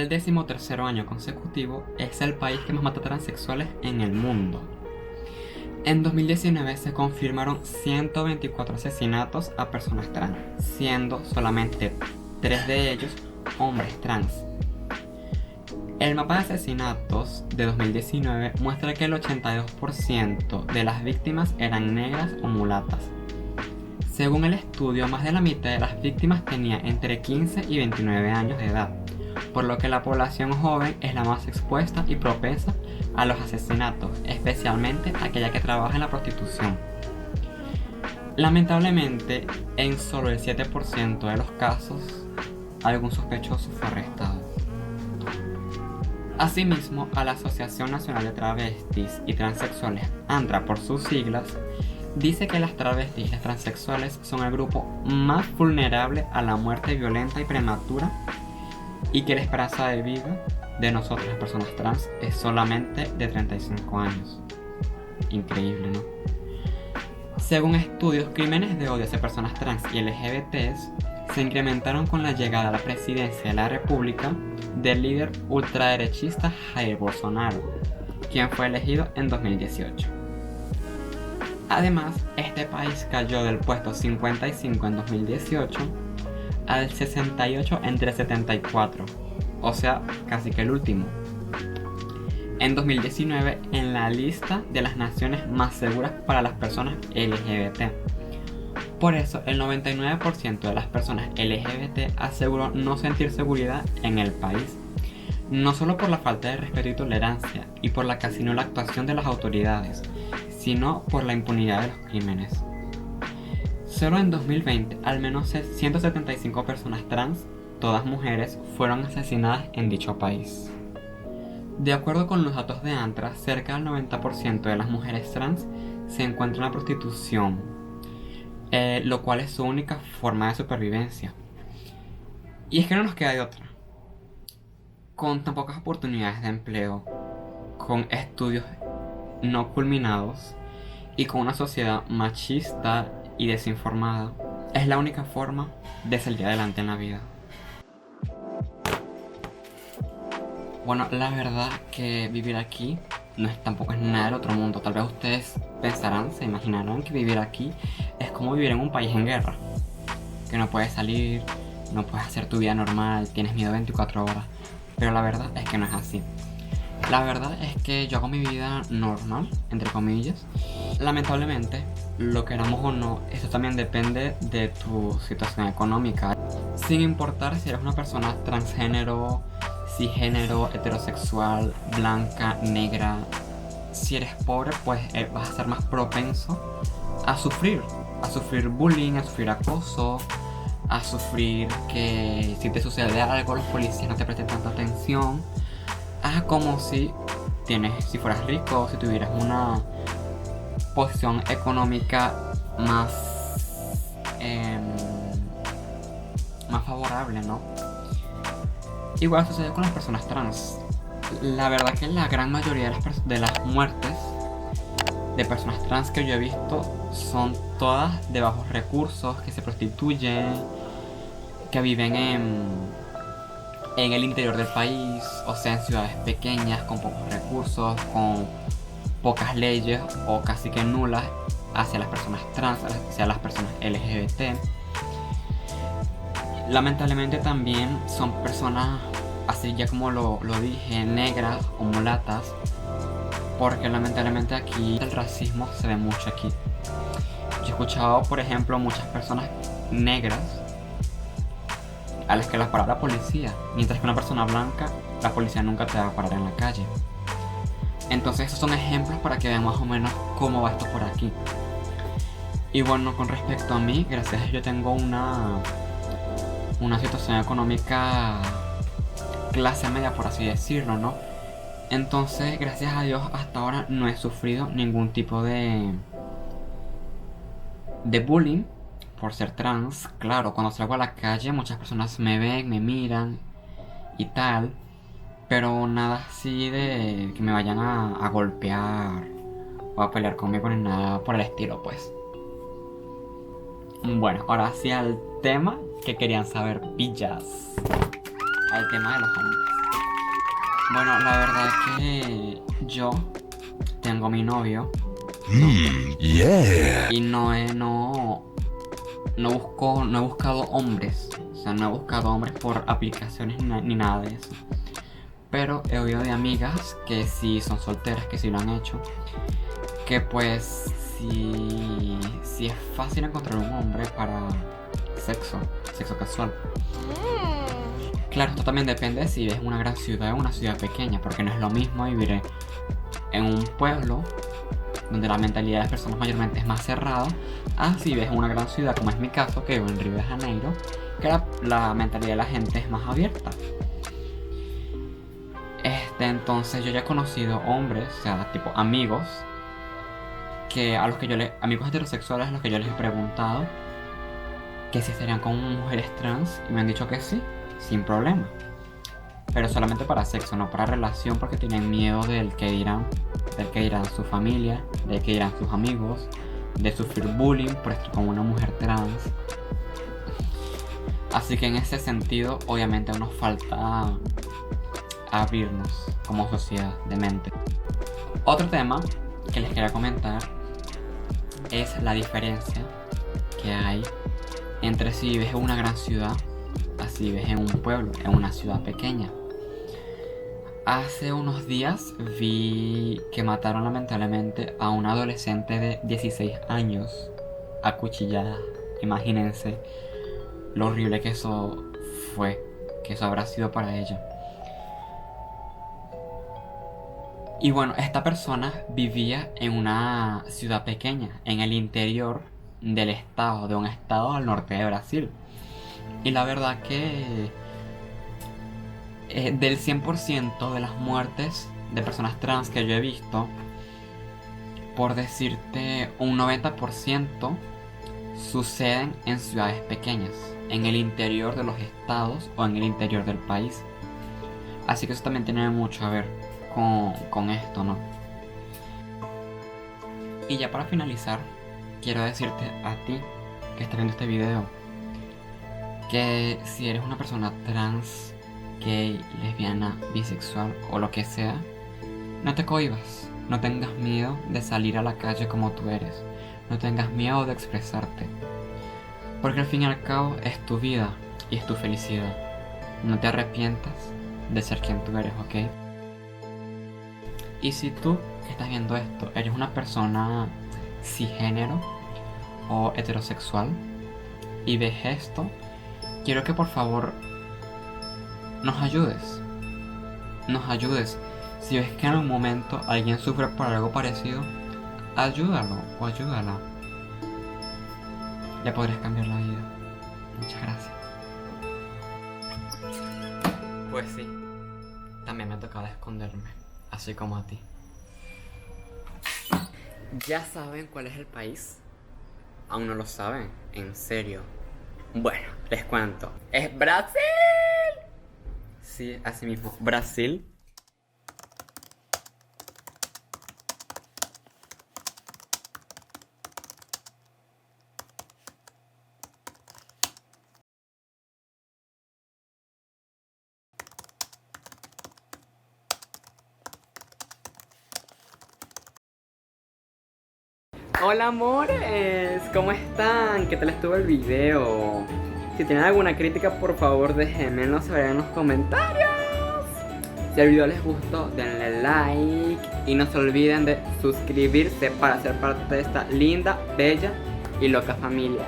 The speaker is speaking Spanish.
el 13º año consecutivo es el país que más mata transexuales en el mundo. En 2019 se confirmaron 124 asesinatos a personas trans, siendo solamente 3 de ellos hombres trans. El mapa de asesinatos de 2019 muestra que el 82% de las víctimas eran negras o mulatas. Según el estudio, más de la mitad de las víctimas tenía entre 15 y 29 años de edad, por lo que la población joven es la más expuesta y propensa a los asesinatos, especialmente aquella que trabaja en la prostitución. Lamentablemente, en solo el 7% de los casos, algún sospechoso fue arrestado. Asimismo, a la Asociación Nacional de Travestis y Transexuales, ANTRA por sus siglas, dice que las travestis y las transexuales son el grupo más vulnerable a la muerte violenta y prematura y que la esperanza de vida de nosotros las personas trans es solamente de 35 años. Increíble, ¿no? Según estudios, crímenes de odio hacia personas trans y LGBTs se incrementaron con la llegada a la presidencia de la República del líder ultraderechista Jair Bolsonaro, quien fue elegido en 2018. Además, este país cayó del puesto 55 en 2018 al 68 entre 74, o sea, casi que el último. En 2019 en la lista de las naciones más seguras para las personas LGBT. Por eso, el 99% de las personas LGBT aseguró no sentir seguridad en el país, no solo por la falta de respeto y tolerancia y por la casi nula actuación de las autoridades, sino por la impunidad de los crímenes. Solo en 2020, al menos 175 personas trans, todas mujeres, fueron asesinadas en dicho país. De acuerdo con los datos de ANTRA, cerca del 90% de las mujeres trans se encuentran en la prostitución, lo cual es su única forma de supervivencia. Y es que no nos queda de otra. Con tan pocas oportunidades de empleo, con estudios no culminados y con una sociedad machista y desinformada, es la única forma de salir adelante en la vida. Bueno, la verdad que vivir aquí tampoco es nada del otro mundo. Tal vez ustedes pensarán, se imaginarán que vivir aquí es como vivir en un país en guerra, que no puedes salir, no puedes hacer tu vida normal, tienes miedo 24 horas, pero la verdad es que no es así. La verdad es que yo hago mi vida normal, entre comillas. Lamentablemente, lo queramos o no, eso también depende de tu situación económica. Sin importar si eres una persona transgénero, cisgénero, heterosexual, blanca, negra, si eres pobre, pues vas a ser más propenso a sufrir bullying, a sufrir acoso, a sufrir que si te sucede algo los policías no te presten tanta atención, como si fueras rico, si tuvieras una posición económica más favorable, ¿no? Igual sucede con las personas trans. La verdad que la gran mayoría de las muertes de personas trans que yo he visto son todas de bajos recursos, que se prostituyen, que viven en el interior del país, o sea, en ciudades pequeñas, con pocos recursos, con pocas leyes o casi que nulas hacia las personas trans, hacia las personas LGBT. Lamentablemente también son personas, así ya como lo dije, negras o mulatas, porque lamentablemente aquí el racismo se ve mucho aquí. Yo he escuchado, por ejemplo, muchas personas negras a las que las para la policía, mientras que una persona blanca, la policía nunca te va a parar en la calle. Entonces esos son ejemplos para que vean más o menos cómo va esto por aquí. Y bueno, con respecto a mí, gracias a Dios yo tengo una situación económica clase media, por así decirlo, ¿no? Entonces, gracias a Dios, hasta ahora no he sufrido ningún tipo de bullying por ser trans. Claro, cuando salgo a la calle muchas personas me ven, me miran y tal, pero nada así de que me vayan a golpear o a pelear conmigo ni nada por el estilo, pues. Bueno, ahora sí al tema que querían saber, pillas. Al tema de los hombres. Bueno, la verdad que yo tengo mi novio Yeah. y no he buscado hombres. O sea, no he buscado hombres por aplicaciones ni nada de eso. Pero he oído de amigas que sí son solteras, que sí lo han hecho. Que pues sí es fácil encontrar un hombre para sexo casual. Claro, esto también depende de si vives en una gran ciudad o en una ciudad pequeña, porque no es lo mismo vivir en un pueblo donde la mentalidad de las personas mayormente es más cerrada, a si vives en una gran ciudad, como es mi caso, que vivo en Río de Janeiro, que la mentalidad de la gente es más abierta. Entonces yo ya he conocido hombres, o sea, tipo amigos, amigos heterosexuales a los que yo les he preguntado que si estarían con mujeres trans y me han dicho que sí, sin problema. Pero solamente para sexo, no para relación, porque tienen miedo del que dirán su familia, del que dirán sus amigos, de sufrir bullying por estar con una mujer trans. Así que en ese sentido, obviamente nos falta abrirnos como sociedad de mente. Otro tema que les quería comentar es la diferencia que hay entre si vives en una gran ciudad a si vives en un pueblo, en una ciudad pequeña. Hace unos días vi que mataron lamentablemente a una adolescente de 16 años acuchillada. Imagínense lo horrible que eso fue, que eso habrá sido para ella. Y bueno, esta persona vivía en una ciudad pequeña, en el interior del estado, de un estado al norte de Brasil. Y la verdad que del 100% de las muertes de personas trans que yo he visto, por decirte un 90% suceden en ciudades pequeñas, en el interior de los estados o en el interior del país. Así que eso también tiene mucho a ver con esto, ¿no? Y ya para finalizar, quiero decirte a ti que estás viendo este video que si eres una persona trans, gay, lesbiana, bisexual o lo que sea, no te cohibas, no tengas miedo de salir a la calle como tú eres, no tengas miedo de expresarte, porque al fin y al cabo es tu vida y es tu felicidad. No te arrepientas de ser quien tú eres, ¿ok? Y si tú que estás viendo esto eres una persona cisgénero o heterosexual y ves esto, quiero que por favor nos ayudes. Si ves que en algún momento alguien sufre por algo parecido, ayúdalo o ayúdala. Le podrías cambiar la vida. Muchas gracias. Pues sí, también me tocaba esconderme, así como a ti. ¿Ya saben cuál es el país? ¿Aún no lo saben? ¿En serio? Bueno, les cuento. ¡Es Brasil! Sí, así mismo. Brasil. Hola amores, ¿cómo están? ¿Qué tal estuvo el video? Si tienen alguna crítica, por favor déjenmelo saber en los comentarios. Si el video les gustó, denle like y no se olviden de suscribirse para ser parte de esta linda, bella y loca familia.